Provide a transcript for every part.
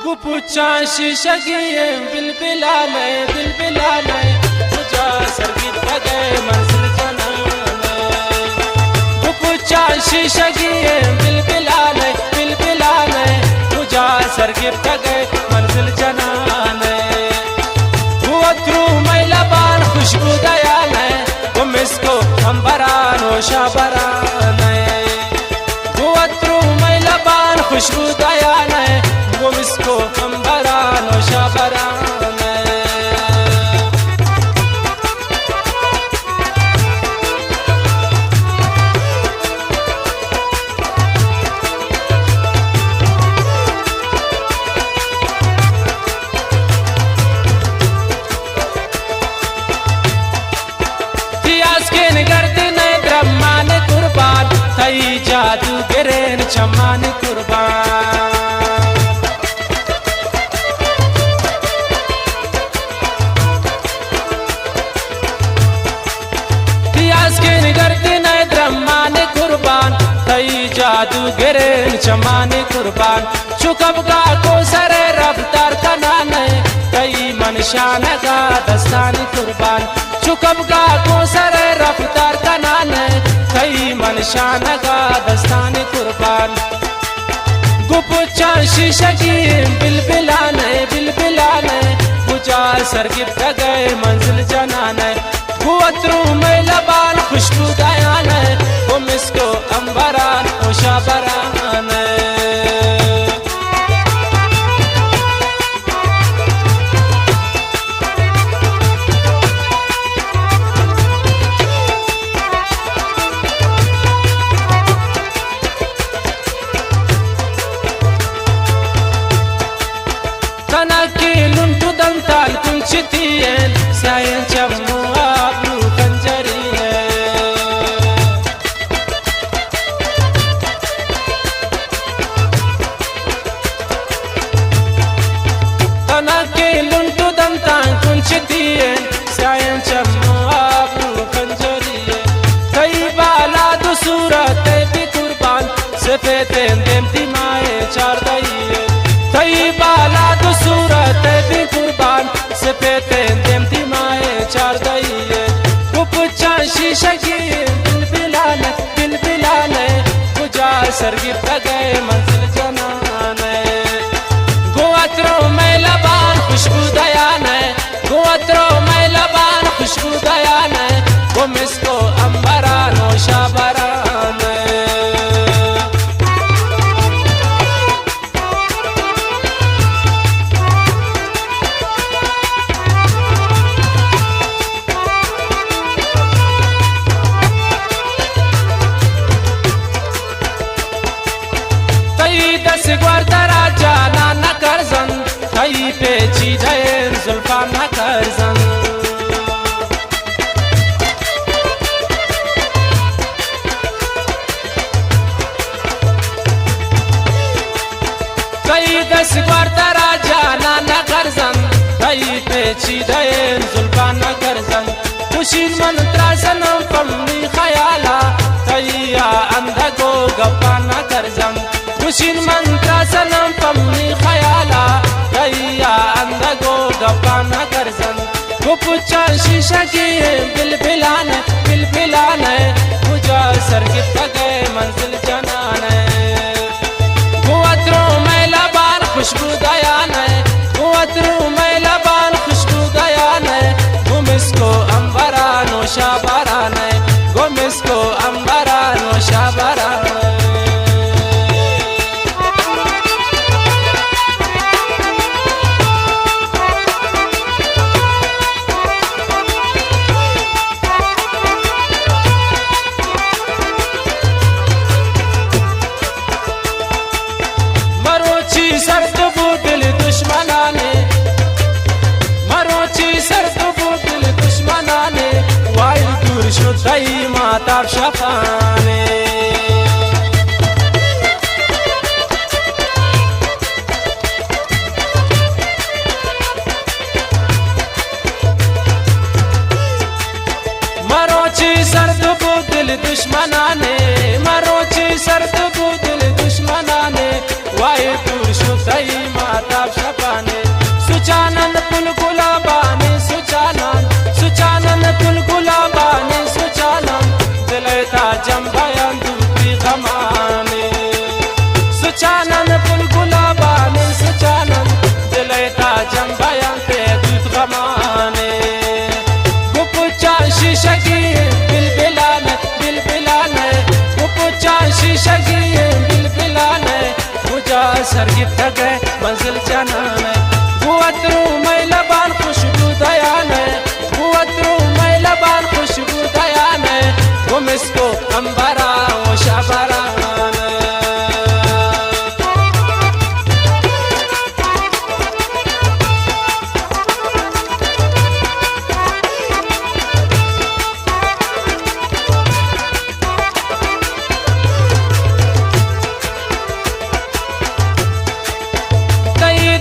गुपुचा शीशगिए बिलबिलाने मुझा सरगित गए मंजिल जनाने। गुपुचा शीशगिए बिलबिलाने मुझा सरगित गए मंजिल जनाने। हुआत्रू मैला बान खुशबू दयाने तुम इसको हम बरानो शाबराने। हुआत्रू मैला बान खुशबू दयाने तुम इसको हम बरानो शाबराने। थई जादू गिरेन चमान कुर्बान। तियास के निगरते नए द्रमान कुर्बान थई जादू गिरेन चमान कुर्बान। चुकब का को सरे रफ्तार का नाने कई मनशान का दस्तान कुर्बान। चुकब का को सरे रफ्तार का नाने कई मनशान का दस्तान कुर्बान। गुपुचा शीशगी बिलबिलाने बुझा सरगित गए मंजिल जनाने। हुआत्रू मैला बाल खुशबू दयाने तुम इसको अंबरान ओशा बराने। Luntu dantal kunchitiyen sayen chammu ablu kanjariye. Tanake luntu dantal kunchitiyen sayen chammu ablu kanjariye. Kai bala du surat bi kurban sefeten demti mae chardaiye. Kai bala du surat bi kurban sefete demti mae chardaiye. Gupucha शीशगी बिलबिलाने मुझा सरगित गए मंजिल जनाने। गुआत्रो मैला बान खुशबू दयाने गुआत्रो मैला बान खुशबू दयाने तुम इसको अंबरानो शाबराने। दस ग्वारतरा जाना न करजन थई पेची जैन जुल्फा न करजन। कई दस ग्वारतरा जाना न करजन थई पेची जैन जुल्फा न करजन। खुशी मंत्रा सनम पम्मी खयाला थैया अंधा को गप्पा न करजन। खुशी मंत्रा सनम पम्मी खयाला गैया अंधा गो गप्पा न करजन। गुपुचा शीशगी बिलबिलाने मुझा सरगित गए मंजिल जनाने। गुआत्रो मैला बान खुशबू दयाने गुआत्रो मैला बान खुशबू दयाने तुम इसको अंबरानो शाबराने गुम इसको अंबरानो शाबराने। शुद्धई माता शफाने। मरोची सर्द बुदिल दुश्मनाने मरोची सर्द बुदिल दुश्मनाने वायु दूर शुद्धई माताब शपाने सुचानंद पुल गुलाबाने सुचानंद पुल गुलाबाने सुचानंद दिलता जंबायान दूती गमाने सुचानंद पुल गुलाबाने सुचानंद दिलता जंबायान ते दूत गमाने गुपुचा शीशगी बिलबिलाने गुपुचा शीशगी बिलबिलाने मुझा सरगित गए मंजिल जाना गुवत्रू मैलबान खुशबू दयान गुवत्रू मैलबान खुशबू दयान गुम इसको अंबरा वो शाबरान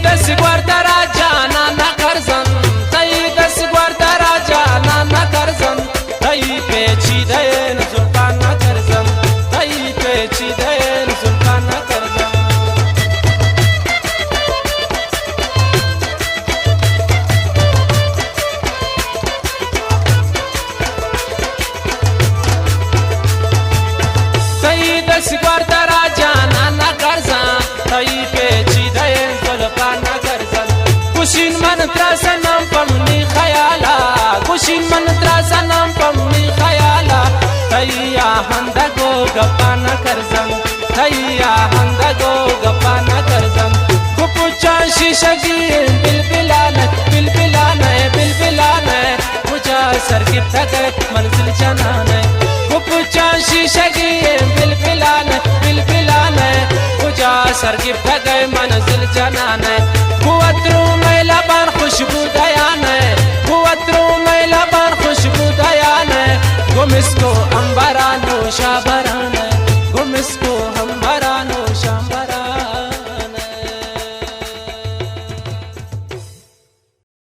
दस गुर्दरा जाना न करजन तई दस गुर्दरा जाना न करजन तई पेची दयन जुल्फान न करजन तई पेची दयन जुल्फान न करजन तई दस गुर्दरा जाना न करजन तई पेची दयन कुशीन मंत्रा सनम पमनी खयाला कुशीन मंत्रा सनम पमनी खयाला तैया हंदगो गपाना करजम तैया हंदगो गपाना करजम गुपुचा शीशगी बिलबिलाने मुझा सरगित तक मंजिल जाना गुपुचा शीशगी बिलबिलाने मुझा सरगित तक मंजिल जाना गुवत्रू मैलबान खुशबू दयान गुवत्रू मैलबान खुशबू दयान गुम इसको अंबरा नोशा बरान गुम इसको